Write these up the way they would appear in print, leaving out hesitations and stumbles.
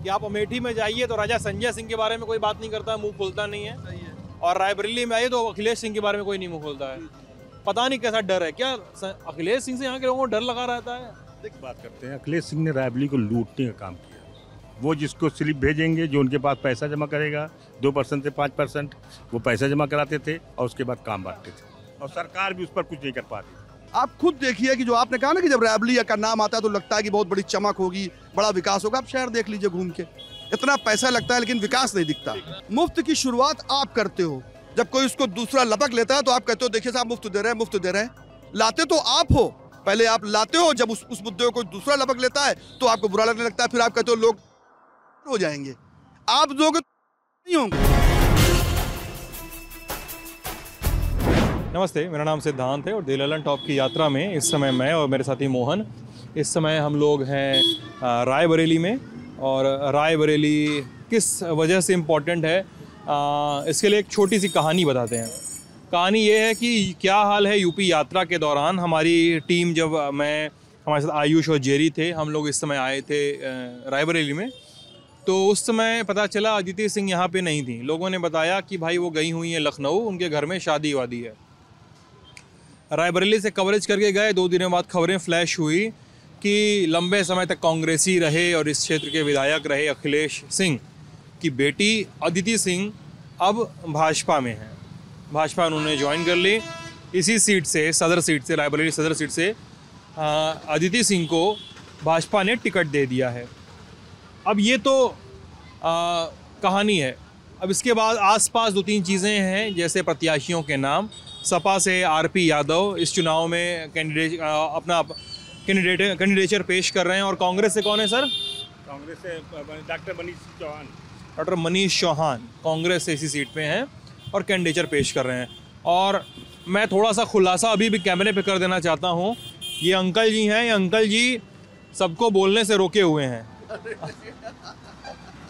कि आप अमेठी में जाइए तो राजा संजय सिंह के बारे में कोई बात नहीं करता, मुंह खोलता नहीं है, और रायबरेली में आइए तो अखिलेश सिंह के बारे में कोई नहीं मुंह खोलता है। पता नहीं कैसा डर है, क्या अखिलेश सिंह से यहाँ के लोगों को डर लगा रहता है? देखिए बात करते हैं, अखिलेश सिंह ने रायबरेली को लूटने का काम किया। वो जिसको स्लिप भेजेंगे, जो उनके पास पैसा जमा करेगा 2% से 5%, वो पैसा जमा कराते थे और उसके बाद काम बांटते थे, और सरकार भी उस पर कुछ नहीं कर पाती। आप खुद देखिए कि जो आपने कहा ना कि जब रायबरेली का नाम आता है तो लगता है कि बहुत बड़ी चमक होगी, बड़ा विकास होगा। आप शहर देख लीजिए घूम के, इतना पैसा लगता है लेकिन विकास नहीं दिखता। मुफ्त की शुरुआत आप करते हो, जब कोई उसको दूसरा लपक लेता है तो आप कहते हो देखिए साहब मुफ्त दे रहे हैं, मुफ्त दे रहे हैं। लाते तो आप हो, पहले आप लाते हो, जब उस मुद्दे को कोई दूसरा लपक लेता है तो आपको बुरा लगने लगता है, फिर आप कहते हो लोग हो जाएंगे। आप दोगे नहीं होंगे। नमस्ते, मेरा नाम सिद्धांत है और द ललन टॉप की यात्रा में इस समय मैं और मेरे साथी मोहन, इस समय हम लोग हैं रायबरेली में। और रायबरेली किस वजह से इम्पोर्टेंट है, इसके लिए एक छोटी सी कहानी बताते हैं। कहानी ये है कि क्या हाल है यूपी यात्रा के दौरान हमारी टीम, जब हमारे साथ आयुष और जेरी थे, हम लोग इस समय आए थे रायबरेली में, तो उस समय पता चला अदिति सिंह यहाँ पे नहीं थी। लोगों ने बताया कि भाई वो गई हुई हैं लखनऊ, उनके घर में शादी वादी है। रायबरेली से कवरेज करके गए, 2 दिनों बाद खबरें फ्लैश हुई कि लंबे समय तक कांग्रेसी रहे और इस क्षेत्र के विधायक रहे अखिलेश सिंह की बेटी अदिति सिंह अब भाजपा में है। भाजपा उन्होंने ज्वाइन कर ली। इसी सीट से, सदर सीट से, रायबरेली सदर सीट से अदिति सिंह को भाजपा ने टिकट दे दिया है। अब ये तो कहानी है। अब इसके बाद आसपास 2-3 चीज़ें हैं, जैसे प्रत्याशियों के नाम। सपा से आरपी यादव इस चुनाव में अपना कैंडिडेचर पेश कर रहे हैं। और कांग्रेस से कौन है सर? कांग्रेस से डॉक्टर मनीष चौहान। डॉक्टर मनीष चौहान कांग्रेस से इसी सीट पे हैं और कैंडिडेचर पेश कर रहे हैं। और मैं थोड़ा सा खुलासा अभी भी कैमरे पे कर देना चाहता हूँ। ये अंकल जी हैं, ये अंकल जी सबको बोलने से रोके हुए हैं।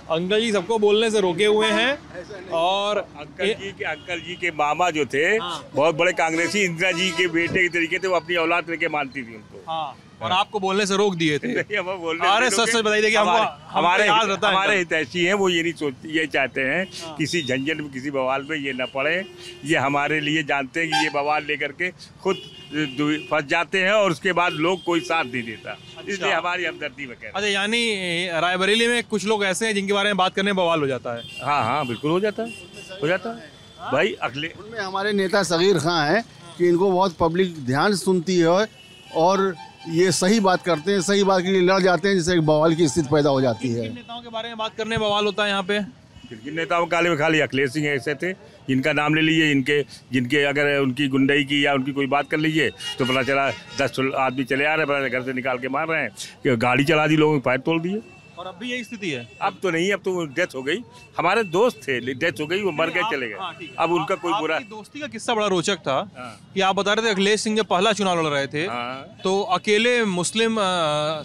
अंकल जी सबको बोलने से रोके हुए हैं। और अंकल जी के मामा जो थे, बहुत बड़े कांग्रेसी, इंदिरा जी के बेटे के तरीके थे, वो अपनी औलाद करके मानती थी उनको। हाँ, और आपको बोलने से रोक दिए थे। अरे सच सच बताइए कि हमारे हितैषी हैं, वो ये नहीं सोचते, ये चाहते हैं किसी झंझट में, किसी बवाल में ये न पड़े। ये हमारे लिए जानते हैं कि ये बवाल लेकर के खुद फंस जाते हैं और उसके बाद लोग कोई साथ नहीं देता। अच्छा। इसलिए हमारी हमदर्दी में कह। अच्छा, यानी रायबरेली में कुछ लोग ऐसे हैं जिनके बारे में बात करने में बवाल हो जाता है। हाँ, बिल्कुल हो जाता है भाई। अगले उनमें हमारे नेता सगीर खां हैं कि इनको बहुत पब्लिक ध्यान सुनती है और ये सही बात करते हैं, सही बात के लिए लड़ जाते हैं, जिससे बवाल की स्थिति पैदा हो जाती है। किन नेताओं के बारे में बात करने में बवाल होता है यहाँ पे? किन नेताओं काले में खाली अखिलेश सिंह ऐसे थे जिनका नाम ले लीजिए, जिनके अगर उनकी गुंडई की या उनकी कोई बात कर लीजिए तो पता चला 10 आदमी चले आ रहे हैं, पता घर से निकाल के मार रहे हैं, कि गाड़ी चला दी, लोगों के पैर तोड़ दिए। और अब भी यही स्थिति है? अब तो नहीं, अब तो डेथ हो गई। हमारे दोस्त थे, डेथ हो गई, वो मर गए, चले गए। अब उनका कोई बुरा। दोस्ती का किस्सा बड़ा रोचक था कि आप बता रहे थे अखिलेश सिंह जब पहला चुनाव लड़ रहे थे तो अकेले मुस्लिम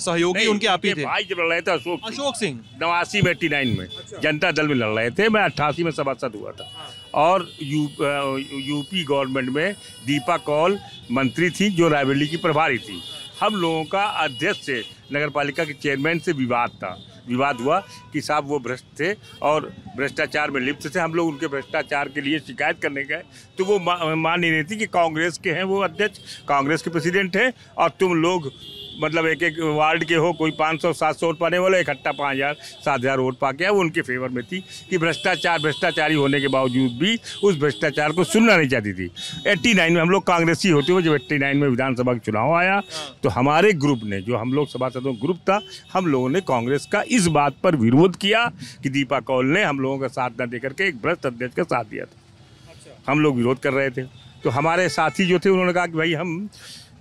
सहयोगी उनके आप ही थे। भाई जब लड़ रहे थे अशोक सिंह 89 में 89 में जनता दल में लड़ रहे थे। मैं 88 में सभासद हुआ था। और यूपी गवर्नमेंट में दीपा कौल मंत्री थी, जो रायबरेली की प्रभारी थी। हम लोगों का अध्यक्ष से, नगर पालिका के चेयरमैन से विवाद हुआ कि साहब वो भ्रष्ट थे और भ्रष्टाचार में लिप्त थे। हम लोग उनके भ्रष्टाचार के लिए शिकायत करने गए तो वो मान नहीं रही थी कि कांग्रेस के हैं वो अध्यक्ष, कांग्रेस के प्रेसिडेंट हैं, और तुम लोग मतलब एक एक वार्ड के हो, कोई 500-700 वोट पाने वाले, इकट्ठा 5000-7000 वोट पा के वो उनके फेवर में थी कि भ्रष्टाचारी होने के बावजूद भी उस भ्रष्टाचार को सुनना नहीं चाहती थी। 89 में हम लोग कांग्रेसी होते हुए जब 89 में विधानसभा का चुनाव आया तो हमारे ग्रुप ने, जो हम लोग सभासदों ग्रुप था, हम लोगों ने कांग्रेस का इस बात पर विरोध किया कि दीपा कौल ने हम लोगों का साथ न देकर के एक भ्रष्ट अध्यक्ष का साथ दिया था। हम लोग विरोध कर रहे थे तो हमारे साथी जो थे उन्होंने कहा कि भाई हम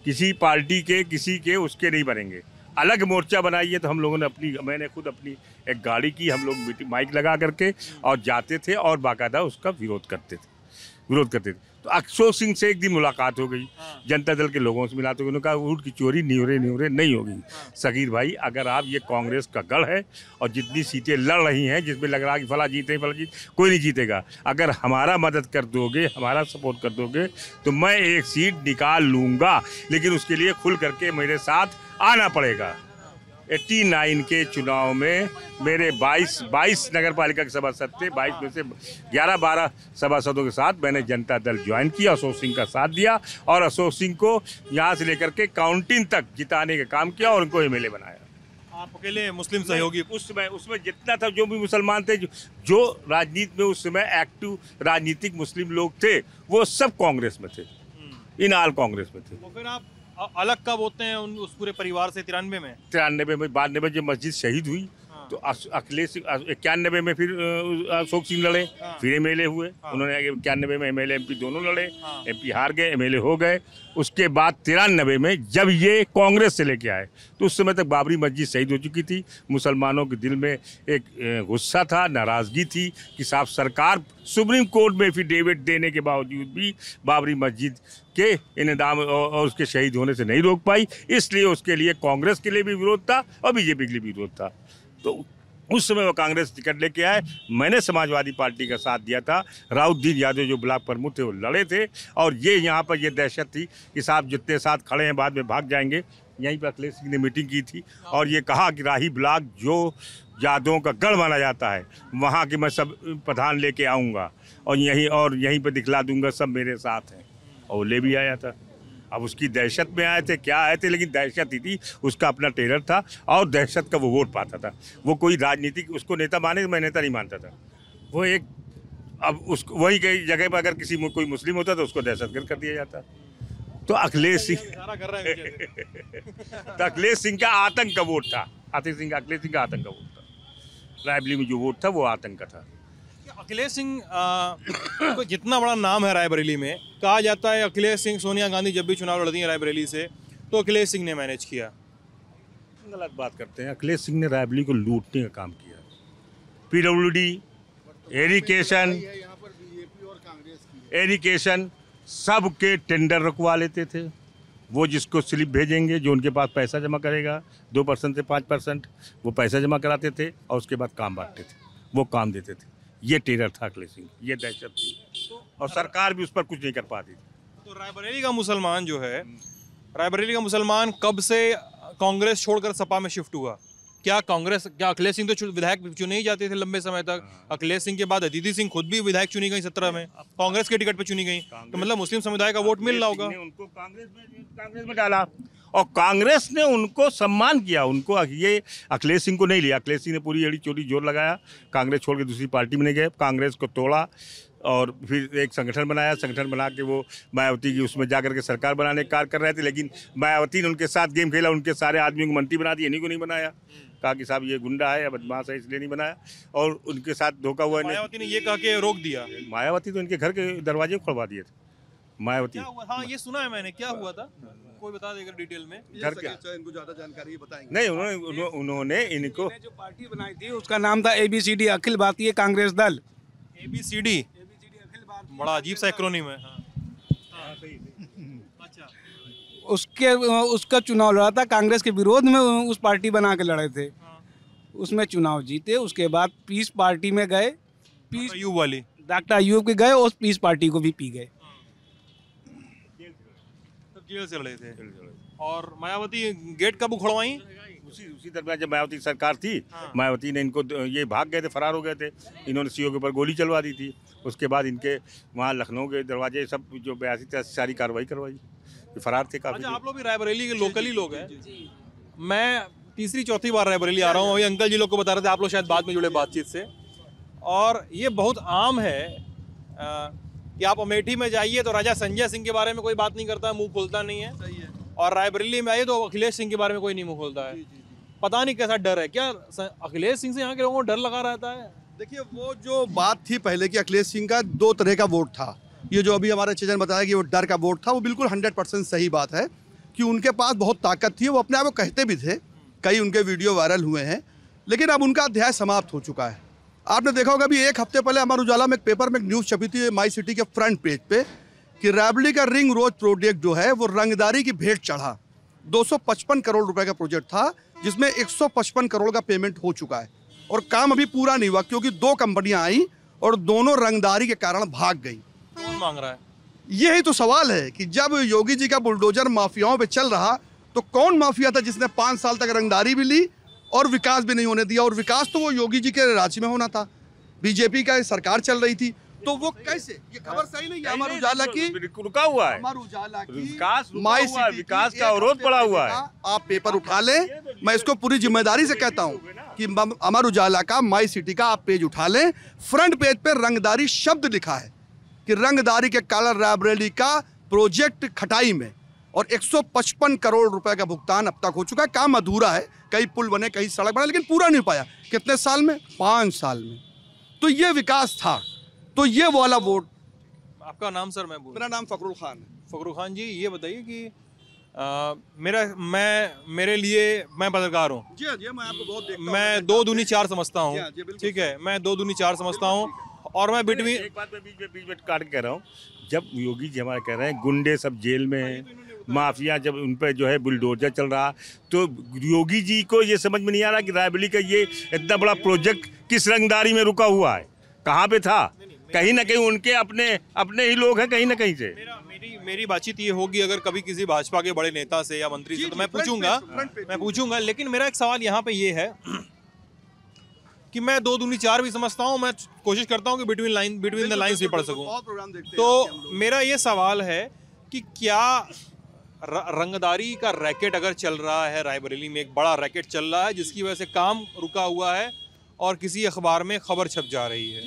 किसी पार्टी के, किसी के उसके नहीं बनेंगे, अलग मोर्चा बनाइए। तो हम लोगों ने मैंने खुद अपनी एक गाड़ी की, हम लोग माइक लगा करके और जाते थे और बाकायदा उसका विरोध करते थे। तो अशोक सिंह से एक दिन मुलाकात हो गई, जनता दल के लोगों से मिला तो उन्होंने कहा ऊँट की चोरी न्योरे नहीं होगी। सगीर भाई, अगर आप, ये कांग्रेस का गढ़ है और जितनी सीटें लड़ रही हैं जिसमें लग रहा है कि फला जीते, कोई नहीं जीतेगा। अगर हमारा मदद कर दोगे, हमारा सपोर्ट कर दोगे तो मैं एक सीट निकाल लूँगा, लेकिन उसके लिए खुल करके मेरे साथ आना पड़ेगा। 89 के चुनाव में मेरे 22 नगर पालिका के सभासद थे। 22 में से 11-12 सभासदों के साथ मैंने जनता दल ज्वाइन किया, अशोक सिंह का साथ दिया और अशोक सिंह को यहाँ से लेकर के काउंटिंग तक जिताने का काम किया और उनको एमएलए बनाया। आप अकेले मुस्लिम सहयोगी? उसमें जितना था, जो भी मुसलमान थे, जो राजनीति में उस समय एक्टिव राजनीतिक मुस्लिम लोग थे, वो सब कांग्रेस में थे, इन आल कांग्रेस में थे। तो फिर आप अलग कब होते हैं उस पूरे परिवार से? 93 में? 93 में, 92 में जब मस्जिद शहीद हुई तो अखिलेश 91 में फिर अशोक सिंह लड़े, फिर एमएलए हुए। उन्होंने 91 में एमएलए एमपी दोनों लड़े, एमपी हार गए, एमएलए हो गए। उसके बाद 93 में जब ये कांग्रेस से लेके आए तो उस समय तक बाबरी मस्जिद शहीद हो चुकी थी। मुसलमानों के दिल में एक गुस्सा था, नाराज़गी थी कि साहब सरकार सुप्रीम कोर्ट में एफिडेविट देने के बावजूद भी बाबरी मस्जिद के इनेदाम और उसके शहीद होने से नहीं रोक पाई। इसलिए उसके लिए कांग्रेस के लिए भी विरोध था और बीजेपी के लिए भी विरोध था। तो उस समय वो कांग्रेस टिकट लेके आए, मैंने समाजवादी पार्टी का साथ दिया था। राउद्दीन यादव जो ब्लॉक प्रमुख थे वो लड़े थे और ये यहाँ पर ये दहशत थी कि साहब जितने साथ खड़े हैं बाद में भाग जाएंगे। यहीं पर अखिलेश सिंह ने मीटिंग की थी और ये कहा कि राही ब्लॉक जो यादवों का गढ़ माना जाता है वहाँ की मैं सब प्रधान लेके आऊँगा और यहीं पर दिखला दूँगा सब मेरे साथ हैं, और वो ले भी आया था। अब उसकी दहशत में आए थे, क्या आए थे, लेकिन दहशत ही थी, उसका अपना टेलर था और दहशत का वो वोट पाता था। वो कोई राजनीतिक उसको नेता माने, मैं नेता नहीं मानता था। वो एक अब उस वही कई जगह पर अगर कोई मुस्लिम होता तो उसको दहशतगर्द कर दिया जाता। तो अखिलेश सिंह तो अखिलेश सिंह का आतंक का वोट था। अखिलेश सिंह का आतंक का वोट था। रायबरेली में जो वोट था वो आतंक का था। अखिलेश सिंह को जितना बड़ा नाम है रायबरेली में, कहा जाता है अखिलेश सिंह, सोनिया गांधी जब भी चुनाव लड़ती हैं रायबरेली से तो अखिलेश सिंह ने मैनेज किया। गलत बात करते हैं। अखिलेश सिंह ने रायबरेली को लूटने का काम किया। पीडब्ल्यूडी, एरिकेशन सबके टेंडर रुकवा लेते थे। वो जिसको स्लिप भेजेंगे, जो उनके पास पैसा जमा करेगा 2% से 5%, वो पैसा जमा कराते थे और उसके बाद काम बांटते थे, वो काम देते थे। ये टेरर था अखिलेश सिंह, ये दहशत थी और सरकार भी उस पर कुछ नहीं कर पाती थी। तो रायबरेली का मुसलमान जो है, रायबरेली का मुसलमान कब से कांग्रेस छोड़कर सपा में शिफ्ट हुआ? क्या अखिलेश सिंह तो विधायक चुने ही जाते थे लंबे समय तक। अखिलेश सिंह के बाद अदिति सिंह खुद भी विधायक चुनी गई 17 में, कांग्रेस के टिकट पे चुनी गई। तो मतलब मुस्लिम समुदाय का वोट मिल रहा होगा। उनको कांग्रेस में डाला और कांग्रेस ने उनको सम्मान किया। उनको ये अखिलेश सिंह को नहीं लिया। अखिलेश सिंह ने पूरी एड़ी चोरी जोर लगाया, कांग्रेस छोड़ के दूसरी पार्टी में नहीं गए, कांग्रेस को तोड़ा और फिर एक संगठन बनाया। संगठन बना के वो मायावती की उसमें जाकर के सरकार बनाने का कार्य कर रहे थे, लेकिन मायावती ने उनके साथ गेम खेला, उनके सारे आदमियों को मंत्री बना दिया, इन्हीं को नहीं बनाया। कहा कि साहब ये गुंडा है या बदमाश है, इसलिए नहीं बनाया और उनके साथ धोखा हुआ। मायावती ने ये कहा के रोक दिया। मायावती तो इनके घर के दरवाजे खुलवा दिए थे। मायावती, हाँ ये सुना है मैंने, क्या हुआ था कोई बता देगा डिटेल में? घर के इनको ज्यादा जानकारी बताएंगे। नहीं, उन्होंने इनको जो पार्टी बनाई थी उसका नाम था ABCD, अखिल भारतीय कांग्रेस दल। ABCD बड़ा अजीब सा एक्रोनिम है। अच्छा, उसका चुनाव लड़ा था कांग्रेस के विरोध में, उस पार्टी बना के लड़े थे। उसमें चुनाव जीते, उसके बाद पीस पार्टी में गए, पीस अयूब वाली डॉक्टर अयूब के गए और पीस पार्टी को भी पी गए। तब जेल से लड़े थे। और मायावती गेट कब उखड़वाई? उसी दरमियान जब मायावती की सरकार थी, मायावती ने इनको, ये भाग गए थे, फरार हो गए थे, इन्होंने सीओ के ऊपर गोली चलवा दी थी। उसके बाद इनके वहाँ लखनऊ के दरवाजे सब जो 82 थे सारी कार्रवाई करवाई, फरार थे काफी। अच्छा, आप लोग भी रायबरेली के लोकली लोग हैं। मैं तीसरी चौथी बार रायबरेली आ रहा हूँ। अभी अंकल जी लोग को बता रहे थे, आप लोग शायद बाद में जुड़े बातचीत से। और ये बहुत आम है कि आप अमेठी में जाइए तो राजा संजय सिंह के बारे में कोई बात नहीं करता, मुंह खोलता नहीं है। सही है। और रायबरेली में आइए तो अखिलेश सिंह के बारे में कोई नहीं मुंह खोलता है। पता नहीं कैसा डर है, क्या अखिलेश सिंह से यहाँ के लोगों को डर लगा रहता है? देखिए, वो जो बात थी पहले कि अखिलेश सिंह का 2 तरह का वोट था, ये जो अभी हमारे चेजन बताया कि वो डर का वोट था, वो बिल्कुल 100% सही बात है कि उनके पास बहुत ताकत थी। वो अपने आप को कहते भी थे, कई उनके वीडियो वायरल हुए हैं, लेकिन अब उनका अध्याय समाप्त हो चुका है। आपने देखा होगा, अभी 1 हफ्ते पहले अमर उजाला में एक पेपर में एक न्यूज़ छपी थी माई सिटी के फ्रंट पेज पे कि रायबरेली का रिंग रोड प्रोजेक्ट जो है वो रंगदारी की भेंट चढ़ा। 255 करोड़ रुपए का प्रोजेक्ट था, जिसमें 155 करोड़ का पेमेंट हो चुका है और काम अभी पूरा नहीं हुआ, क्योंकि 2 कंपनियां आई और दोनों रंगदारी के कारण भाग गई। कौन मांग रहा है? यही तो सवाल है कि जब योगी जी का बुलडोजर माफियाओं पे चल रहा, तो कौन माफिया था जिसने 5 साल तक रंगदारी भी ली और विकास भी नहीं होने दिया। और विकास तो वो योगी जी के राज्य में होना था, बीजेपी का सरकार चल रही थी, तो वो कैसे? ये खबर सही नहीं है। अमर उजाला की रुका हुआ है, अमर उजाला की विकास रुका माई हुआ है, सिटी विकास की का एक अवरोध हफ्ते पड़ा पहले हुआ का है। आप पेपर उठा लें, मैं इसको पूरी जिम्मेदारी से कहता हूं कि अमर उजाला का माई सिटी का आप पेज उठा लें, फ्रंट पेज पे रंगदारी शब्द लिखा है कि रंगदारी के कारण रायबरेली का प्रोजेक्ट खटाई में, और 155 करोड़ रुपए का भुगतान अब तक हो चुका है। काम अधूरा है, कई पुल बने, कई सड़क बने, लेकिन पूरा नहीं पाया। कितने साल में? 5 साल में। तो ये विकास था। तो ये वाला वोट। आपका नाम सर? मैं बोल, मेरा नाम फकरुल खान है। फखरुल खान जी, ये बताइए कि मेरे लिए, मैं पत्रकार हूँ, जी जी, मैं आपको बहुत देखता हूं। मैं 2 दूनी 4 समझता जी, हूँ, बिल्कुल। ठीक है, मैं 2 दूनी 4 समझता हूँ। और मैं बिटवीन, एक बात मैं बीच में काट के कह रहा हूँ, जब योगी जी हमारे कह रहे हैं गुंडे सब जेल में हैं, माफिया, जब उन पर जो है बुलडोजर चल रहा, तो योगी जी को ये समझ में नहीं आ रहा कि रायबरेली का ये इतना बड़ा प्रोजेक्ट किस रंगदारी में रुका हुआ है, कहाँ पे था? कहीं ना कहीं उनके अपने ही लोग हैं, कहीं ना कहीं से। मेरी बातचीत ये होगी अगर कभी किसी भाजपा के बड़े नेता से या मंत्री से, तो मैं पूछूंगा। लेकिन मेरा एक सवाल यहाँ पे ये है कि मैं 2 दूनी 4 भी समझता हूँ, मैं कोशिश करता हूँ कि बिटवीन द लाइंस भी पढ़ सकूँ। तो मेरा ये सवाल है कि क्या रंगदारी का रैकेट अगर चल रहा है रायबरेली में, एक बड़ा रैकेट चल रहा है जिसकी वजह से काम रुका हुआ है और किसी अखबार में खबर छप जा रही है,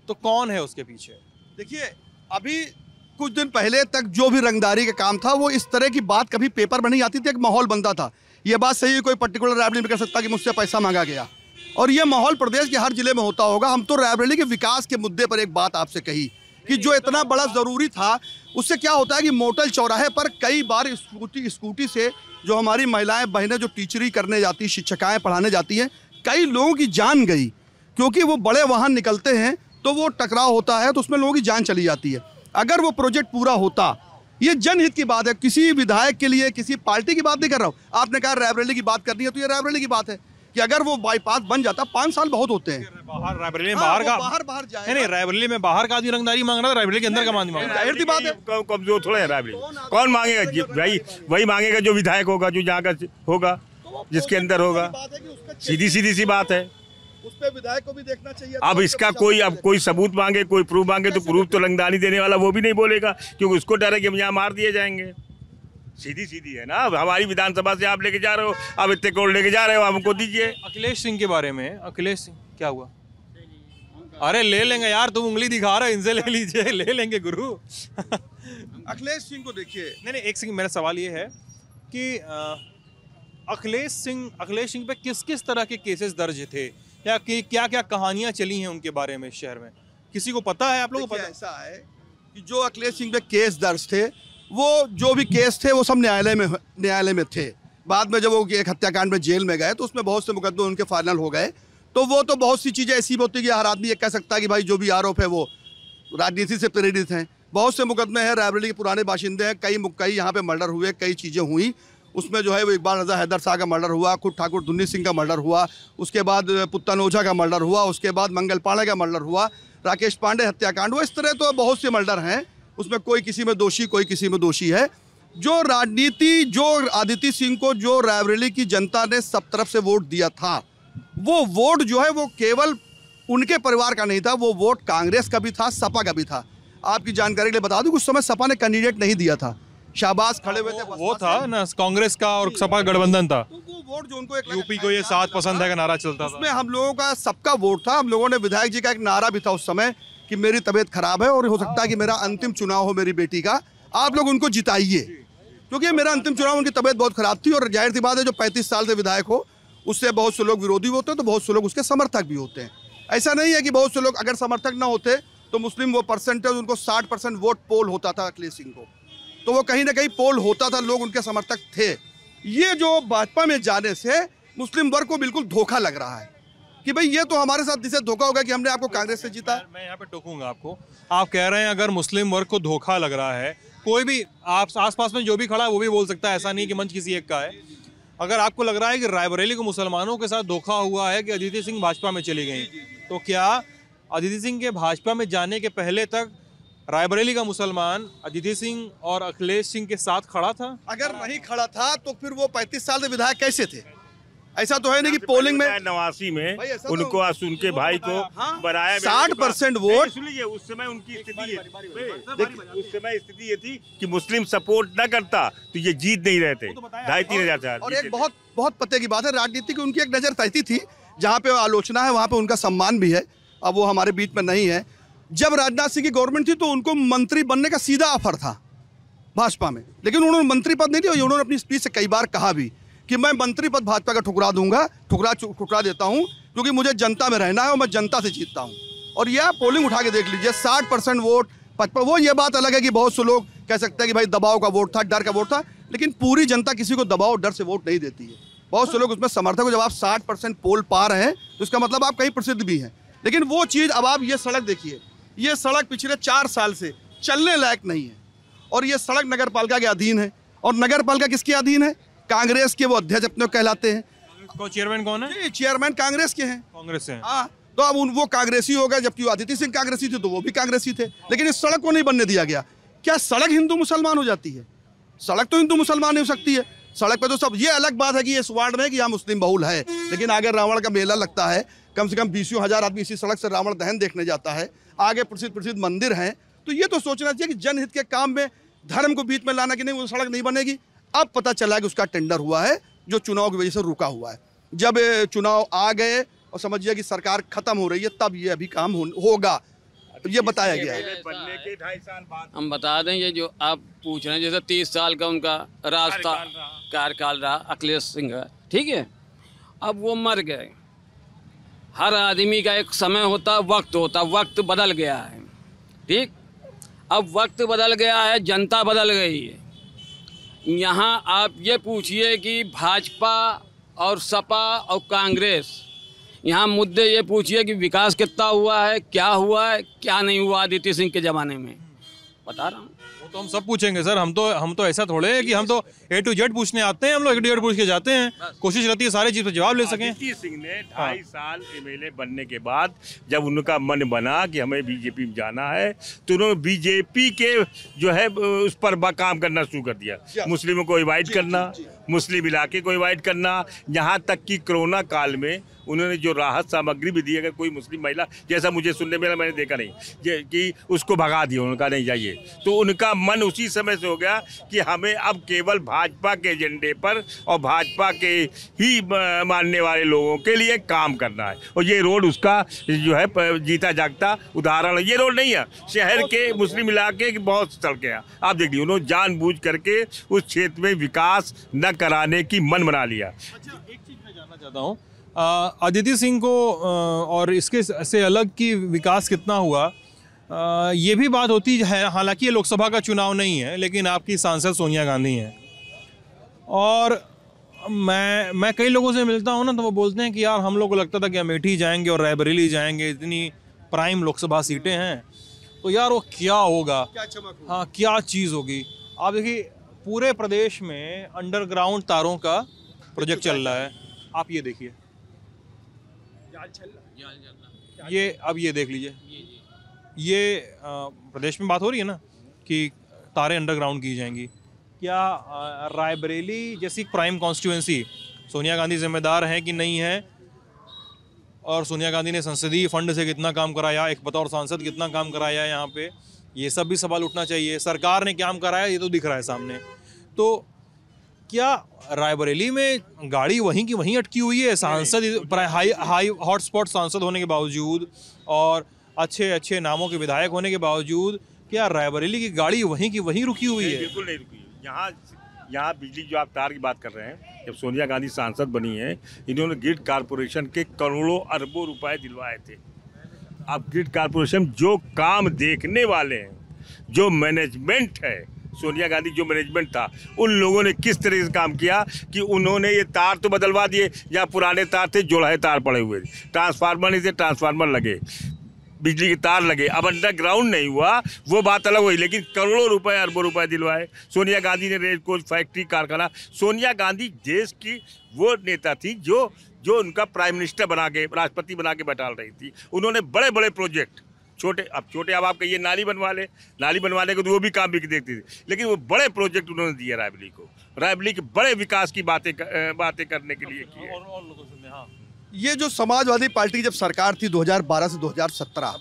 तो कौन है उसके पीछे? देखिए, अभी कुछ दिन पहले तक जो भी रंगदारी का काम था, वो इस तरह की बात कभी पेपर में नहीं आती थी, एक माहौल बनता था। ये बात सही है, कोई पर्टिकुलर रायबरेली में कह सकता कि मुझसे पैसा मांगा गया, और ये माहौल प्रदेश के हर जिले में होता होगा। हम तो रायबरेली के विकास के मुद्दे पर एक बात आपसे कही कि जो इतना बड़ा ज़रूरी था, उससे क्या होता है कि मोटल चौराहे पर कई बार स्कूटी से जो हमारी महिलाएं बहनें जो टीचरी करने जाती, शिक्षिकाएं पढ़ाने जाती हैं, कई लोगों की जान गई, क्योंकि वो बड़े वाहन निकलते हैं तो वो टकराव होता है, तो उसमें लोगों की जान चली जाती है। अगर वो प्रोजेक्ट पूरा होता, ये जनहित की बात है, किसी विधायक के लिए, किसी पार्टी की बात नहीं कर रहा हूँ। आपने कहा रायबरेली की बात करनी है, तो ये रायबरेली की बात है कि अगर वो बाईपास बन जाता, 5 साल बहुत होते हैं। बाहर रायबरेली में बाहर का बाहर जाए, नहीं, रायबरेली में बाहर का आदमी रंगदारी मांग रहा है, रायबरेली के अंदर का आदमी मांग रहा है। जाहिर सी बात है, कमजोर थोड़े है रायबरेली। कौन मांगेगा भाई? वही मांगेगा जो विधायक होगा, जो जहाँ का होगा, जिसके अंदर होगा। सीधी सी बात है। उस पे विधायक को भी देखना चाहिए। अब इसका कोई सबूत मांगे, कोई प्रूफ मांगे, तो प्रूफ तो रंगदारी देने वाला वो भी नहीं बोलेगा, क्योंकि उसको डर है कि हम यहाँ मार दिए जाएंगे। सीधी है ना। अब हमारी विधानसभा से आप लेके जा रहे हो, अब इतने करोड़ लेके जा रहे हो, हमको दीजिए। अखिलेश सिंह के बारे में, अखिलेश सिंह क्या हुआ? अरे ले लेंगे यार, तुम उंगली दिखा रहे हो, इनसे ले लीजिए, ले लेंगे गुरु। अखिलेश सिंह को देखिए। नहीं, एक सिंह, मेरा सवाल ये है कि अखिलेश सिंह पे किस किस तरह के केसेस दर्ज थे, या कि क्या क्या कहानियां चली हैं उनके बारे में शहर में? किसी को पता है? आप लोगों को पता? ऐसा है कि जो अखिलेश सिंह पे केस दर्ज थे, वो जो भी केस थे वो सब न्यायालय में थे। बाद में जब वो एक हत्याकांड में जेल में गए, तो उसमें बहुत से मुकदमे उनके फाइनल हो गए। तो वो तो बहुत सी चीज़ें ऐसी होती है कि हर आदमी ये कह सकता है कि भाई जो भी आरोप है वो राजनीति से प्रेरित हैं। बहुत से मुकदमे हैं, रायबरेली के पुराने बाशिंदे हैं, कई यहाँ पे मर्डर हुए, कई चीज़ें हुई। उसमें जो है वो इकबाल रजा हैदर शाह का मर्डर हुआ, खुद ठाकुर दुन्नी सिंह का मर्डर हुआ, उसके बाद पुत्तन ओझा का मर्डर हुआ, उसके बाद मंगल पांडे का मर्डर हुआ, राकेश पांडे हत्याकांड हुआ। इस तरह तो बहुत से मर्डर हैं, उसमें कोई किसी में दोषी, कोई किसी में दोषी है। जो राजनीति, जो आदित्य सिंह को जो रायबरेली की जनता ने सब तरफ से वोट दिया था, वो वोट जो है वो केवल उनके परिवार का नहीं था, वो वोट कांग्रेस का भी था, सपा का भी था। आपकी जानकारी के लिए बता दूं, उस समय सपा ने कैंडिडेट नहीं दिया था, शाहबाज खड़े हुए थे, वो था ना कांग्रेस का और सपा गठबंधन था। तो वो वोट जो उनको यूपी को ये 7 पसंद है का नारा चलता था, उसमें हम लोगों का सबका वोट था। हम लोगों ने, विधायक जी का एक नारा भी था उस समय कि मेरी तबीयत खराब है और हो सकता है कि मेरा अंतिम चुनाव हो मेरी बेटी का, आप लोग उनको जिताइए, क्योंकि मेरा अंतिम चुनाव, उनकी तबीयत बहुत खराब थी। और जाहिर सी बात है, जो 35 साल से विधायक हो, उससे बहुत से लोग विरोधी होते हैं, तो बहुत से लोग उसके समर्थक भी होते हैं। ऐसा नहीं है कि बहुत से लोग अगर समर्थक ना होते तो मुस्लिम वो परसेंटेज, उनको 60% वोट पोल होता था अखिलेश सिंह को, तो वो कहीं ना कहीं पोल होता था, लोग उनके समर्थक थे। ये जो भाजपा में जाने से मुस्लिम वर्ग को बिल्कुल धोखा लग रहा है कि भाई ये तो हमारे साथ जिसे धोखा होगा कि हमने आपको कांग्रेस से जीता। मैं यहाँ पे टोकूंगा आपको। आप कह रहे हैं अगर मुस्लिम वर्ग को धोखा लग रहा है, कोई भी आप आसपास में जो भी खड़ा है वो भी बोल सकता है, ऐसा नहीं कि मंच किसी एक का है। अगर आपको लग रहा है कि रायबरेली को मुसलमानों के साथ धोखा हुआ है कि अदिति सिंह भाजपा में चली गई, तो क्या अदिति सिंह के भाजपा में जाने के पहले तक रायबरेली का मुसलमान अदिति सिंह और अखिलेश सिंह के साथ खड़ा था? अगर नहीं खड़ा था तो फिर वो 35 साल से विधायक कैसे थे? ऐसा तो है नहीं कि पोलिंग में 89 में भाई ऐसा तो- उनको उनके भाई को हाँ, बनाया 60% वोट। सुन लीजिए, उस समय उनकी स्थिति उस समय स्थिति ये थी कि मुस्लिम सपोर्ट न करता तो ये जीत नहीं रहे थे 2,500-3,000। और एक बहुत बहुत पते की बात है, राजनीति की उनकी एक नज़र तहती थी, जहाँ पे आलोचना है वहाँ पे उनका सम्मान भी है। अब वो हमारे बीच में नहीं है। जब राजनाथ सिंह की गवर्नमेंट थी तो उनको मंत्री बनने का सीधा ऑफर था भाजपा में, लेकिन उन्होंने मंत्री पद नहीं दिया। उन्होंने अपनी स्पीच से कई बार कहा भी कि मैं मंत्री पद भाजपा का ठुकरा देता हूं, क्योंकि मुझे जनता में रहना है और मैं जनता से जीतता हूं। और यह पोलिंग उठा के देख लीजिए, 60% वोट 55। वो ये बात अलग है कि बहुत से लोग कह सकते हैं कि भाई दबाव का वोट था, डर का वोट था, लेकिन पूरी जनता किसी को दबाव डर से वोट नहीं देती है। बहुत से लोग उसमें समर्थक हो। जब आप 60% पोल पा रहे हैं तो इसका मतलब आप कहीं प्रसिद्ध भी हैं। लेकिन वो चीज़, अब आप ये सड़क देखिए, ये सड़क पिछले 4 साल से चलने लायक नहीं है, और ये सड़क नगर पालिका के अधीन है। और नगर पालिका किसके अधीन है? कांग्रेस के वो अध्यक्ष अपने को कहलाते हैं। चेयरमैन कौन है? चेयरमैन कांग्रेस के हैं। कांग्रेस से। हाँ, तो अब वो कांग्रेसी हो गए, जबकि आदित्य सिंह कांग्रेसी थे तो वो भी कांग्रेसी थे। लेकिन इस सड़क को नहीं बनने दिया गया। क्या सड़क हिंदू मुसलमान हो जाती है? सड़क तो हिंदू मुसलमान नहीं हो सकती है। सड़क पे तो सब, ये अलग बात है कि इस वार्ड में कि यहाँ मुस्लिम बहुल है, लेकिन आगे रावण का मेला लगता है, कम से कम 20,000 आदमी इसी सड़क से रावण दहन देखने जाता है। आगे प्रसिद्ध मंदिर हैं। तो ये तो सोचना चाहिए कि जनहित के काम में धर्म को बीच में लाना कि नहीं, वो सड़क नहीं बनेगी। अब पता चला कि उसका टेंडर हुआ है जो चुनाव की वजह से रुका हुआ है। जब चुनाव आ गए और समझिए कि सरकार खत्म हो रही है, तब ये अभी काम होगा, ये बताया गया है। बनने के 2.5 साल बाद हम बता दें, ये जो आप पूछ रहे हैं, जैसे 30 साल का उनका रास्ता कार्यकाल रहा अखिलेश सिंह का, ठीक है। अब वो मर गए। हर आदमी का एक समय होता, वक्त होता, वक्त बदल गया है, ठीक। अब वक्त बदल गया है, जनता बदल गई है। यहाँ आप ये पूछिए कि भाजपा और सपा और कांग्रेस, यहाँ मुद्दे ये पूछिए कि विकास कितना हुआ है, क्या हुआ है, क्या नहीं हुआ आदित्य सिंह के ज़माने में, बता रहा हूँ। वो तो हम सब पूछेंगे सर। हम तो ऐसा थोड़े है कि हम तो A to Z पूछने आते हैं। हम लोग A to Z पूछ के जाते हैं। कोशिश रहती है सारी चीज़ पर जवाब ले सकें। आदित्य सिंह ने 2.5 साल एमएलए बनने के बाद जब उनका मन बना कि हमें बीजेपी में जाना है, तो उन्होंने बीजेपी के जो है उस पर काम करना शुरू कर दिया। मुस्लिमों को इनवाइट करना, मुस्लिम इलाके को इनवाइट करना, यहाँ तक कि कोरोना काल में उन्होंने जो राहत सामग्री भी दी, अगर कोई मुस्लिम महिला, जैसा मुझे सुनने में मैंने देखा नहीं कि उसको भगा दिया, उनका नहीं जाइए। तो उनका मन उसी समय से हो गया कि हमें अब केवल भाजपा के एजेंडे पर और भाजपा के ही मानने वाले लोगों के लिए काम करना है। और ये रोड उसका जो है जीता जागता उदाहरण है। ये रोड नहीं है, शहर के मुस्लिम इलाके की बहुत सड़कें हैं। आप देखिए, उन्होंने जानबूझ करके उस क्षेत्र में विकास न कराने की मन बना लिया। अच्छा, एक चीज़ मैं जानना चाहता हूँ, आदित्य सिंह को और इसके से अलग की विकास कितना हुआ, ये भी बात होती है। हालांकि ये लोकसभा का चुनाव नहीं है, लेकिन आपकी सांसद सोनिया गांधी हैं। और मैं कई लोगों से मिलता हूँ ना, तो वो बोलते हैं कि यार हम लोग को लगता था कि अमेठी जाएंगे और रायबरेली जाएंगे, इतनी प्राइम लोकसभा सीटें हैं, तो यार वो क्या होगा, हाँ क्या चीज़ होगी। आप देखिए, पूरे प्रदेश में अंडरग्राउंड तारों का प्रोजेक्ट चल रहा है। आप ये देखिए, ये अब ये देख लीजिए, ये प्रदेश में बात हो रही है ना कि तारें अंडरग्राउंड की जाएंगी। क्या रायबरेली जैसी प्राइम कॉन्स्टिट्यूएंसी सोनिया गांधी जिम्मेदार हैं कि नहीं है? और सोनिया गांधी ने संसदीय फंड से कितना काम कराया, एक बतौर सांसद कितना काम कराया यहाँ पे, ये सब भी सवाल उठना चाहिए। सरकार ने क्या काम कराया ये तो दिख रहा है सामने। तो क्या रायबरेली में गाड़ी वहीं की वहीं अटकी हुई है? सांसद हाई हॉटस्पॉट सांसद होने के बावजूद और अच्छे अच्छे नामों के विधायक होने के बावजूद क्या रायबरेली की गाड़ी वहीं की वहीं रुकी हुई है? बिल्कुल नहीं रुकी। यहाँ बिजली जो आप तार की बात कर रहे हैं, जब सोनिया गांधी सांसद बनी है, इन्होंने ग्रिड कारपोरेशन के करोड़ों अरबों रुपए दिलवाए थे। अब ग्रिड कारपोरेशन जो काम देखने वाले हैं, जो मैनेजमेंट है, सोनिया गांधी जो मैनेजमेंट था, उन लोगों ने किस तरह से काम किया कि उन्होंने ये तार तो बदलवा दिए, जहाँ पुराने तार थे जोड़े तार पड़े हुए थे, ट्रांसफार्मर नहीं थे ट्रांसफार्मर लगे, बिजली के तार लगे। अब अंडरग्राउंड नहीं हुआ, वो बात अलग हुई, लेकिन करोड़ों रुपए अरबों रुपए दिलवाए। सोनिया गांधी ने रेल कोच फैक्ट्री कारखाना, सोनिया गांधी देश की वो नेता थी जो उनका प्राइम मिनिस्टर बना के, राष्ट्रपति बना के बैठा रही थी। उन्होंने बड़े बड़े प्रोजेक्ट छोटे अब आप कहिए नाली बनवाने को तो वो भी काम भी देखती थी, लेकिन वो बड़े प्रोजेक्ट उन्होंने दिए रायबरेली को। रायबरेली के बड़े विकास की बातें करने के लिए किए। और लोगों से हाँ, ये जो समाजवादी पार्टी की जब सरकार थी 2012 से 2017,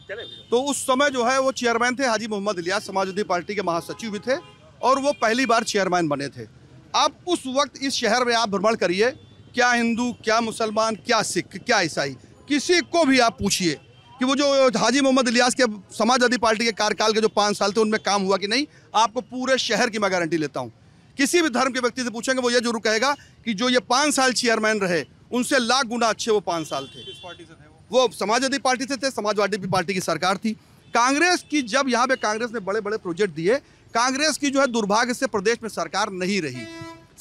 तो उस समय जो है वो चेयरमैन थे हाजी मोहम्मद इलियास, समाजवादी पार्टी के महासचिव भी थे और वो पहली बार चेयरमैन बने थे। आप उस वक्त इस शहर में आप भ्रमण करिए, क्या हिंदू, क्या मुसलमान, क्या सिख, क्या ईसाई, किसी को भी आप पूछिए कि वो जो हाजी मोहम्मद इलियास के समाजवादी पार्टी के कार्यकाल के जो 5 साल थे उनमें काम हुआ कि नहीं। आपको पूरे शहर की मैं गारंटी लेता हूँ, किसी भी धर्म के व्यक्ति से पूछेंगे वो ये जरूर कहेगा कि जो ये 5 साल चेयरमैन रहे उनसे लाख गुना अच्छे वो 5 साल थे। किस पार्टी से थे वो समाजवादी पार्टी से थे, समाजवादी पार्टी की सरकार थी। कांग्रेस की जब यहाँ पे कांग्रेस ने बड़े बड़े प्रोजेक्ट दिए, कांग्रेस की जो है दुर्भाग्य से प्रदेश में सरकार नहीं रही।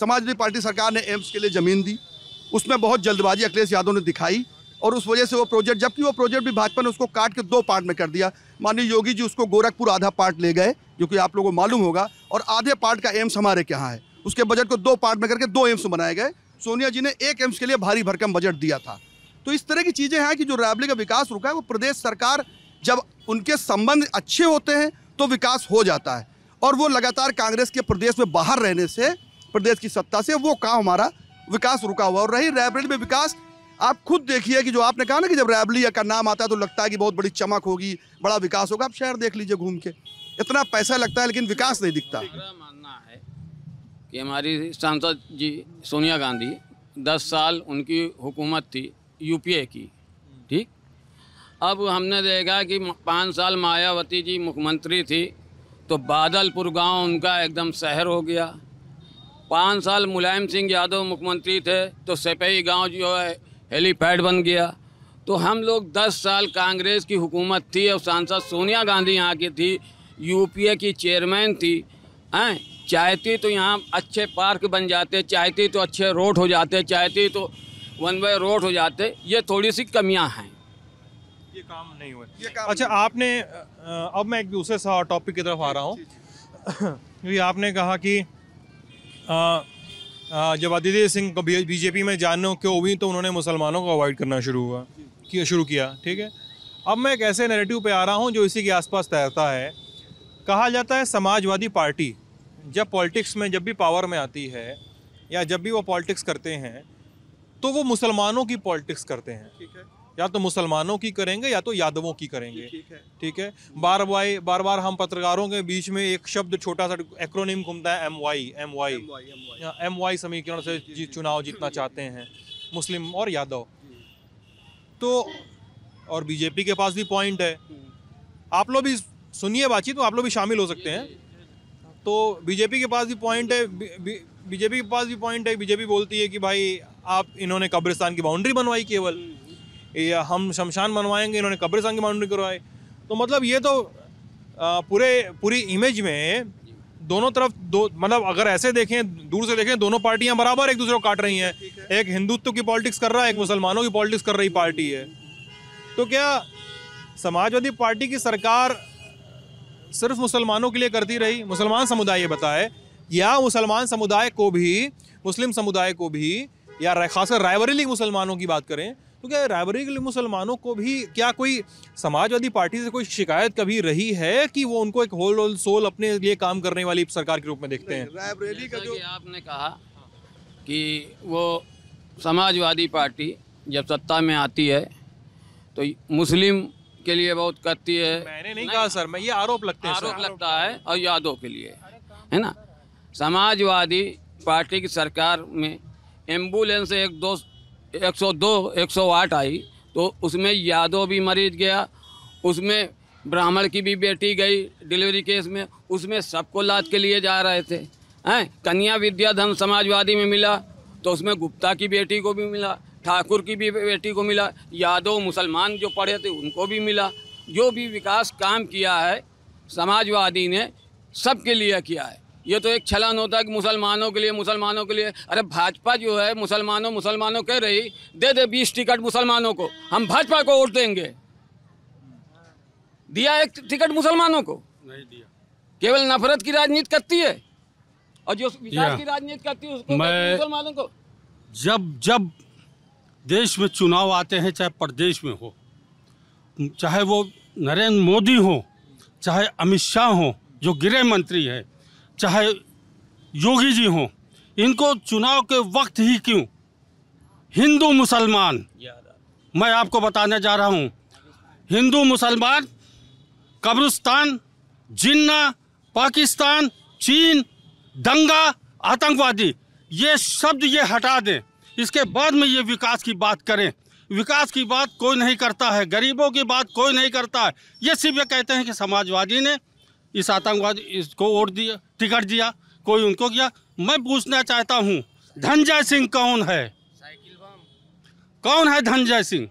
समाजवादी पार्टी सरकार ने एम्स के लिए ज़मीन दी, उसमें बहुत जल्दबाजी अखिलेश यादव ने दिखाई और उस वजह से वो प्रोजेक्ट, जबकि वो प्रोजेक्ट भी भाजपा ने उसको काट के 2 पार्ट में कर दिया। माननीय योगी जी उसको गोरखपुर आधा पार्ट ले गए, जो कि आप लोगों को मालूम होगा, और आधे पार्ट का एम्स हमारे के यहाँ है। उसके बजट को 2 पार्ट में करके 2 एम्स बनाए गए। सोनिया जी ने 1 एम्स के लिए भारी भरकम बजट दिया था। तो इस तरह की चीज़ें हैं कि जो रायबरेली का विकास रुका है, वो प्रदेश सरकार जब उनके संबंध अच्छे होते हैं तो विकास हो जाता है, और वो लगातार कांग्रेस के प्रदेश में बाहर रहने से, प्रदेश की सत्ता से वो काम हमारा विकास रुका हुआ। और रही रायबरेली में विकास, आप खुद देखिए कि जो आपने कहा ना कि जब रायबरेली का नाम आता है तो लगता है कि बहुत बड़ी चमक होगी, बड़ा विकास होगा। आप शहर देख लीजिए घूम के, इतना पैसा लगता है लेकिन विकास नहीं दिखता। मेरा मानना है कि हमारी सांसद जी सोनिया गांधी 10 साल उनकी हुकूमत थी यूपीए की, ठीक। अब हमने देखा कि 5 साल मायावती जी मुख्यमंत्री थी तो बादलपुर गांव उनका एकदम शहर हो गया। 5 साल मुलायम सिंह यादव मुख्यमंत्री थे तो सपई गांव जो है हेलीपैड बन गया। तो हम लोग 10 साल कांग्रेस की हुकूमत थी और सांसद सोनिया गांधी यहाँ की थी, यूपीए की चेयरमैन थी, हैं। चाहती तो यहाँ अच्छे पार्क बन जाते, चाहती तो अच्छे रोड हो जाते, चाहती तो 1 वे रोड हो जाते। ये थोड़ी सी कमियां हैं, ये काम नहीं हुए। अच्छा, आपने अब मैं एक दूसरे टॉपिक की तरफ आ रहा हूँ। क्योंकि आपने कहा कि जब अदिति सिंह को बीजेपी में जानने क्यों हुई तो उन्होंने मुसलमानों को अवॉइड करना शुरू किया, ठीक है। अब मैं एक ऐसे नैरेटिव पे आ रहा हूँ जो इसी के आसपास तैरता है। कहा जाता है समाजवादी पार्टी जब पॉलिटिक्स में, जब भी पावर में आती है या जब भी वो पॉलिटिक्स करते हैं तो वो मुसलमानों की पॉलिटिक्स करते हैं। ठीक है, या तो मुसलमानों की करेंगे या तो यादवों की करेंगे, ठीक है। बार बार हम पत्रकारों के बीच में एक शब्द, छोटा सा एक्रोनिम घूमता है, MY समीकरण से चुनाव जीतना चाहते हैं मुस्लिम और यादव। तो और बीजेपी के पास भी पॉइंट है, आप लोग भी सुनिए बातचीत, तो आप लोग भी शामिल हो सकते हैं। तो बीजेपी के पास भी पॉइंट है, बीजेपी बोलती है कि भाई आप, इन्होंने कब्रिस्तान की बाउंड्री बनवाई केवल, या हम शमशान बनवाएंगे, इन्होंने कब्रिस्तान की बाउंड्री करवाई। तो मतलब ये तो पूरी इमेज में दोनों तरफ मतलब अगर ऐसे देखें, दूर से देखें, दोनों पार्टियां बराबर एक दूसरे को काट रही हैं। एक हिंदुत्व की पॉलिटिक्स कर रहा है, एक मुसलमानों की पॉलिटिक्स कर रही पार्टी है। तो क्या समाजवादी पार्टी की सरकार सिर्फ मुसलमानों के लिए करती रही? मुसलमान समुदाय ये बताए, या मुसलमान समुदाय को भी, मुस्लिम समुदाय को भी, या खासकर रायबरेली मुसलमानों की बात करें तो क्या रायबरेली मुसलमानों को भी क्या कोई समाजवादी पार्टी से कोई शिकायत कभी रही है कि वो उनको एक होल सोल अपने लिए काम करने वाली सरकार के रूप में देखते हैं? रायबरेली का जो आपने कहा कि वो समाजवादी पार्टी जब सत्ता में आती है तो मुस्लिम के लिए बहुत करती है। मैंने नहीं कहा सर, मैं ये आरोप लगता है और यादव के लिए है ना। समाजवादी पार्टी की सरकार में एम्बुलेंस 102 108 आई तो उसमें यादव भी मरीज गया, उसमें ब्राह्मण की भी बेटी गई डिलीवरी केस में, उसमें सबको लाद के लिए जा रहे थे, हैं। कन्या विद्याधन समाजवादी में मिला तो उसमें गुप्ता की बेटी को भी मिला, ठाकुर की भी बेटी को मिला, यादव मुसलमान जो पढ़े थे उनको भी मिला। जो भी विकास काम किया है समाजवादी ने सबके लिए किया है। ये तो एक छलन होता है कि मुसलमानों के लिए। अरे भाजपा जो है मुसलमानों कह रही, दे 20 टिकट मुसलमानों को, हम भाजपा को वोट देंगे। दिया एक टिकट मुसलमानों को? नहीं दिया। केवल नफरत की राजनीति करती है, और जो विकास की राजनीति करती है उसको मुसलमानों को। जब देश में चुनाव आते हैं, चाहे प्रदेश में हो, चाहे वो नरेंद्र मोदी हो, चाहे अमित शाह हो जो गृह मंत्री है, चाहे योगी जी हो, इनको चुनाव के वक्त ही क्यों हिंदू मुसलमान, मैं आपको बताने जा रहा हूँ, हिंदू मुसलमान, कब्रिस्तान, जिन्ना, पाकिस्तान, चीन, दंगा, आतंकवादी, ये शब्द ये हटा दें, इसके बाद में ये विकास की बात करें। विकास की बात कोई नहीं करता है, गरीबों की बात कोई नहीं करता है। ये सिर्फ ये कहते हैं कि समाजवादी ने इस आतंकवादी इसको वोट दिया, टिकट दिया, कोई उनको किया। मैं पूछना चाहता हूँ, धनंजय सिंह कौन है? कौन है धनंजय सिंह?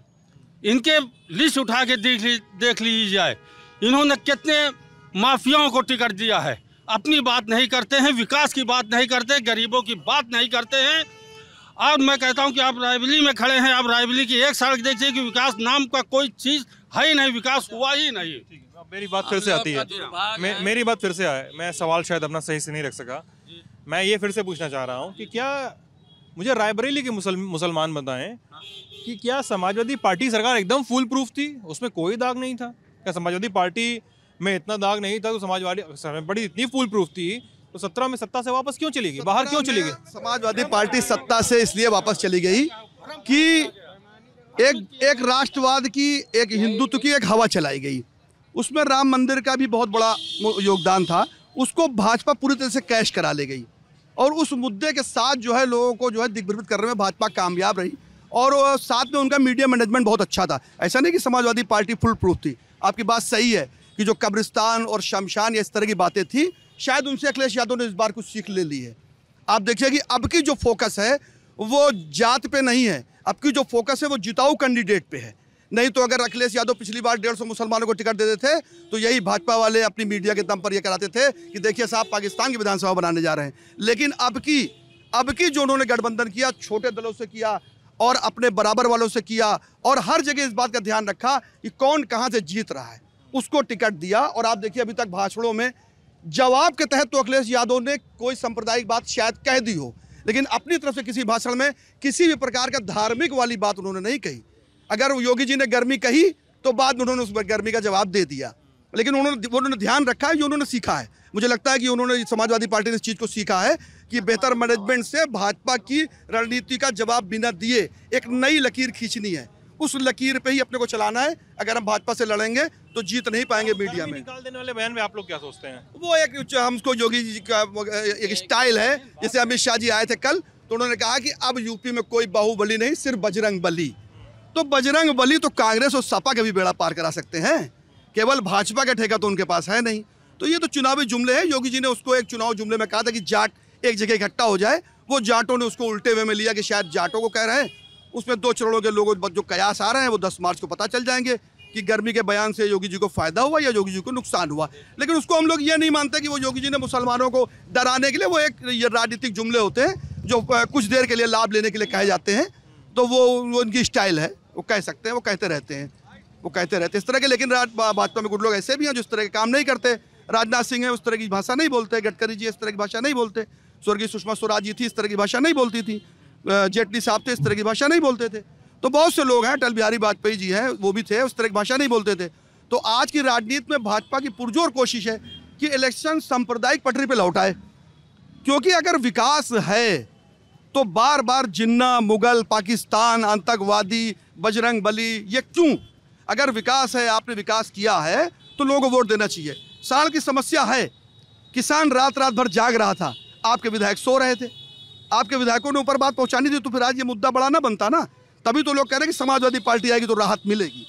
इनके लिस्ट उठा के देख लीजिए जाए, इन्होंने कितने माफियाओं को टिकट दिया है। अपनी बात नहीं करते हैं, विकास की बात नहीं करते, गरीबों की बात नहीं करते हैं। और मैं कहता हूं कि आप रायबरेली में खड़े हैं, आप रायबरेली की एक सड़क देखिए कि विकास नाम का कोई चीज़ है ही नहीं, विकास हुआ ही नहीं। मेरी बात फिर से आती है, मेरी बात फिर से आए, मैं सवाल शायद अपना सही से नहीं रख सका। मैं ये फिर से पूछना चाह रहा हूँ कि क्या मुझे रायबरेली के मुसलमान बताएं कि क्या समाजवादी पार्टी सरकार एकदम फुल प्रूफ थी, उसमें कोई दाग नहीं था? क्या समाजवादी पार्टी में इतना दाग नहीं था तो समाजवादी पार्टी इतनी फुल प्रूफ थी तो 17 में सत्ता से वापस क्यों चली गई, बाहर क्यों चली गई? समाजवादी पार्टी सत्ता से इसलिए वापस चली गई कि एक राष्ट्रवाद की, एक हिंदुत्व की एक हवा चलाई गई। उसमें राम मंदिर का भी बहुत बड़ा योगदान था, उसको भाजपा पूरी तरह से कैश करा ले गई और उस मुद्दे के साथ जो है लोगों को जो है दिग्भ्रमित करने में भाजपा कामयाब रही और साथ में उनका मीडिया मैनेजमेंट बहुत अच्छा था। ऐसा नहीं कि समाजवादी पार्टी फुल प्रूफ थी। आपकी बात सही है कि जो कब्रिस्तान और शमशान या इस तरह की बातें थी, शायद उनसे अखिलेश यादव ने इस बार कुछ सीख ले ली है। आप देखिए कि अब की जो फोकस है वो जात पे नहीं है, अब की जो फोकस है वो जिताऊ कैंडिडेट पे है। नहीं तो अगर अखिलेश यादव पिछली बार 150 मुसलमानों को टिकट दे देते थे तो यही भाजपा वाले अपनी मीडिया के दम पर ये कराते थे कि देखिए साहब पाकिस्तान की विधानसभा बनाने जा रहे हैं। लेकिन अब की जो उन्होंने गठबंधन किया, छोटे दलों से किया और अपने बराबर वालों से किया और हर जगह इस बात का ध्यान रखा कि कौन कहाँ से जीत रहा है, उसको टिकट दिया। और आप देखिए अभी तक भाषणों में जवाब के तहत तो अखिलेश यादव ने कोई सांप्रदायिक बात शायद कह दी हो, लेकिन अपनी तरफ से किसी भाषण में किसी भी प्रकार का धार्मिक वाली बात उन्होंने नहीं कही। अगर योगी जी ने गर्मी कही तो बाद में उन्होंने उस गर्मी का जवाब दे दिया, लेकिन उन्होंने ध्यान रखा है, जो उन्होंने सीखा है। मुझे लगता है कि उन्होंने समाजवादी पार्टी ने इस चीज़ को सीखा है कि बेहतर मैनेजमेंट से भाजपा की रणनीति का जवाब बिना दिए एक नई लकीर खींचनी है, उस लकीर पे ही अपने को चलाना है। अगर हम भाजपा से लड़ेंगे तो जीत नहीं पाएंगे मीडिया में। निकाल देने वाले बयान में आप लोग क्या सोचते हैं? वो एक हमको योगी जी का एक स्टाइल है। जैसे अमित शाह जी आए थे कल तो उन्होंने कहा कि अब यूपी में कोई बाहुबली नहीं, सिर्फ बजरंग बली। तो बजरंग बली तो कांग्रेस और सपा के भी बेड़ा पार करा सकते हैं, केवल भाजपा का ठेका तो उनके पास है नहीं। तो ये तो चुनावी जुमले हैं। योगी जी ने उसको एक चुनाव जुमले में कहा था कि जाट एक जगह इकट्ठा हो जाए, वो जाटों ने उसको उल्टे वे में लिया कि शायद जाटों को कह रहे हैं। उसमें 2 चरणों के लोगों जो कयास आ रहे हैं वो 10 मार्च को पता चल जाएंगे कि गर्मी के बयान से योगी जी को फायदा हुआ या योगी जी को नुकसान हुआ। लेकिन उसको हम लोग ये नहीं मानते कि वो योगी जी ने मुसलमानों को डराने के लिए, वो एक राजनीतिक जुमले होते हैं जो कुछ देर के लिए लाभ लेने के लिए कहे जाते हैं। तो वो उनकी स्टाइल है, वो कह सकते हैं, वो कहते रहते हैं, वो कहते रहते हैं इस तरह के। लेकिन भाजपा में कुछ लोग ऐसे भी हैं जो इस तरह के काम नहीं करते। राजनाथ सिंह है, उस तरह की भाषा नहीं बोलते। गडकरी जी इस तरह की भाषा नहीं बोलते। स्वर्गीय सुषमा स्वराज जी थी, इस तरह की भाषा नहीं बोलती थी। जेटली साहब थे, इस तरह की भाषा नहीं बोलते थे। तो बहुत से लोग हैं, अटल बिहारी वाजपेयी जी हैं, वो भी थे, उस तरह की भाषा नहीं बोलते थे। तो आज की राजनीति में भाजपा की पुरजोर कोशिश है कि इलेक्शन सांप्रदायिक पटरी पर लौटाए, क्योंकि अगर विकास है तो बार बार जिन्ना, मुगल, पाकिस्तान, आतंकवादी, बजरंग बली, ये क्यों? अगर विकास है, आपने विकास किया है तो लोगों को वोट देना चाहिए। साल की समस्या है, किसान रात रात भर जाग रहा था, आपके विधायक सो रहे थे, आपके विधायकों ने ऊपर बात पहुंचानी थी, तो फिर आज ये मुद्दा बड़ा ना बनता ना। तभी तो लोग कह रहे हैं कि समाजवादी पार्टी आएगी तो राहत मिलेगी।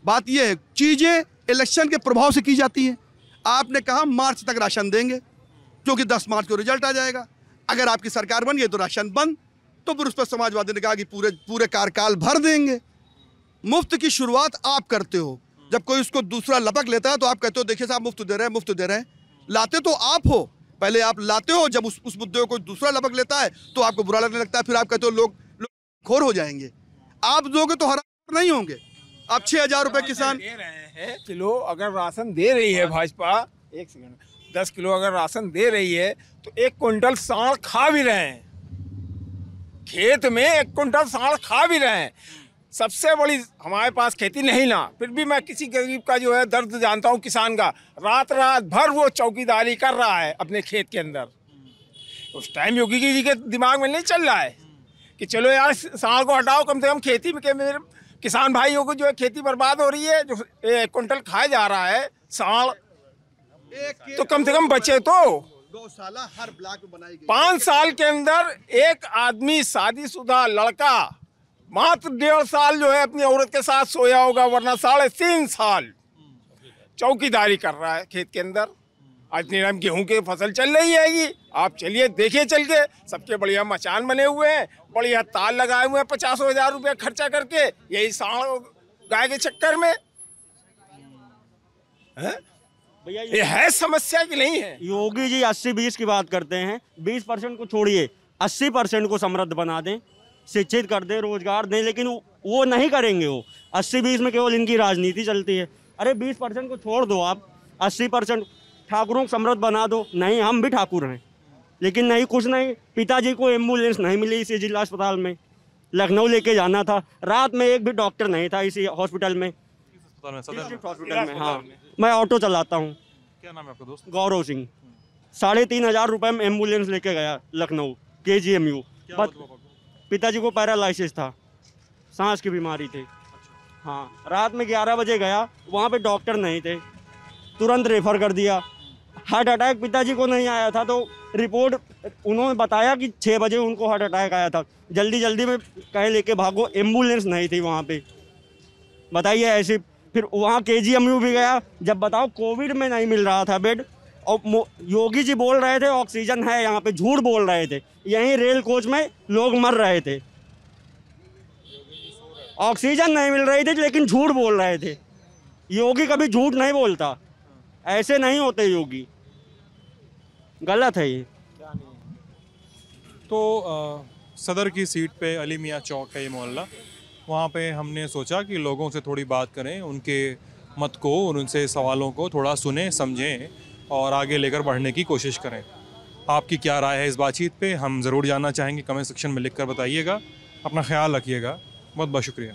बात ये है, चीज़ें इलेक्शन के प्रभाव से की जाती हैं। आपने कहा मार्च तक राशन देंगे, क्योंकि 10 मार्च को रिजल्ट आ जाएगा। अगर आपकी सरकार बन गई तो राशन बंद, तो फिर उस पर समाजवादी ने कहा कि पूरे कार्यकाल भर देंगे। मुफ्त की शुरुआत आप करते हो, जब कोई उसको दूसरा लपक लेता है तो आप कहते हो देखिए साहब मुफ्त दे रहे हैं, मुफ्त दे रहे हैं। लाते तो आप हो, पहले आप लाते हो, जब उस मुद्दे को कोई दूसरा लपक लेता है तो आपको बुरा लगने लगता है, फिर आप कहते हो लोग खोर हो जाएंगे। आप दोगे तो हरा नहीं होंगे। आप 6,000 रुपए किसान दे रहे हैं किलो, अगर राशन दे रही है भाजपा, 1 सेकंड, 10 किलो अगर राशन दे रही है तो 1 कुंटल साढ़ खा भी रहे हैं, खेत में 1 कुंटल साढ़ खा भी रहे हैं। सबसे बड़ी हमारे पास खेती नहीं ना, फिर भी मैं किसी गरीब का जो है दर्द जानता हूँ, किसान का। रात भर वो चौकीदारी कर रहा है अपने खेत के अंदर। उस टाइम योगी जी के दिमाग में नहीं चल रहा है कि चलो यार सांड को हटाओ, कम से कम खेती में के मेरे किसान भाइयों को जो है खेती बर्बाद हो रही है, जो 1 क्विंटल खाया जा रहा है सांड, तो कम से कम बचे तो। गौशाला हर ब्लॉक में बनाई गई। 5 साल के अंदर एक आदमी शादीशुदा लड़का मात्र 1.5 साल जो है अपनी औरत के साथ सोया होगा, वरना 3.5 साल चौकीदारी कर रहा है खेत के अंदर। आज निरम गेहूं की फसल चल रही है, आप चलिए देखिए चल के, सबके बढ़िया मचान बने हुए हैं, बढ़िया तार लगाए हुए हैं, 50,000 रुपये खर्चा करके यही सांड गाय के चक्कर में। भैया ये है समस्या कि नहीं है? योगी जी 80-20 की बात करते हैं, 20% को छोड़िए, 80% को समृद्ध बना दें, शिक्षित कर दें, रोजगार दें, लेकिन वो नहीं करेंगे। वो 80-20 में केवल इनकी राजनीति चलती है। अरे 20% को छोड़ दो आप, 80% ठाकुरों को समृद्ध बना दो। नहीं, हम भी ठाकुर हैं, लेकिन नहीं, कुछ नहीं। पिताजी को एम्बुलेंस नहीं मिली इसी जिला अस्पताल में, लखनऊ लेके जाना था, रात में एक भी डॉक्टर नहीं था इसी हॉस्पिटल में, हॉस्पिटल में। हाँ, मैं ऑटो चलाता हूँ। क्या नाम है आपका दोस्त? गौरव सिंह। 3,500 रुपये में एम्बुलेंस लेके गया लखनऊ KGMU। पिताजी को पैरालाइसिस था, सांस की बीमारी थी। हाँ, रात में 11 बजे गया, वहाँ पे डॉक्टर नहीं थे, तुरंत रेफर कर दिया। हार्ट अटैक पिताजी को नहीं आया था, तो रिपोर्ट उन्होंने बताया कि 6 बजे उनको हार्ट अटैक आया था। जल्दी जल्दी में कहे लेके भागो, एम्बुलेंस नहीं थी वहाँ पे। बताइए ऐसे। फिर वहाँ KGMU भी गया, जब बताओ कोविड में नहीं मिल रहा था बेड, और योगी जी बोल रहे थे ऑक्सीजन है यहाँ पे, झूठ बोल रहे थे। यहीं रेल कोच में लोग मर रहे थे, ऑक्सीजन नहीं मिल रही थी, लेकिन झूठ बोल रहे थे। योगी कभी झूठ नहीं बोलता, ऐसे नहीं होते योगी, गलत है ये। तो सदर की सीट पे अली मियाँ चौक है ये मोहल्ला, वहाँ पे हमने सोचा कि लोगों से थोड़ी बात करें, उनके मत को, उनसे सवालों को थोड़ा सुने, समझें और आगे लेकर बढ़ने की कोशिश करें। आपकी क्या राय है इस बातचीत पे, हम ज़रूर जानना चाहेंगे। कमेंट सेक्शन में लिखकर बताइएगा। अपना ख्याल रखिएगा। बहुत बहुत शुक्रिया।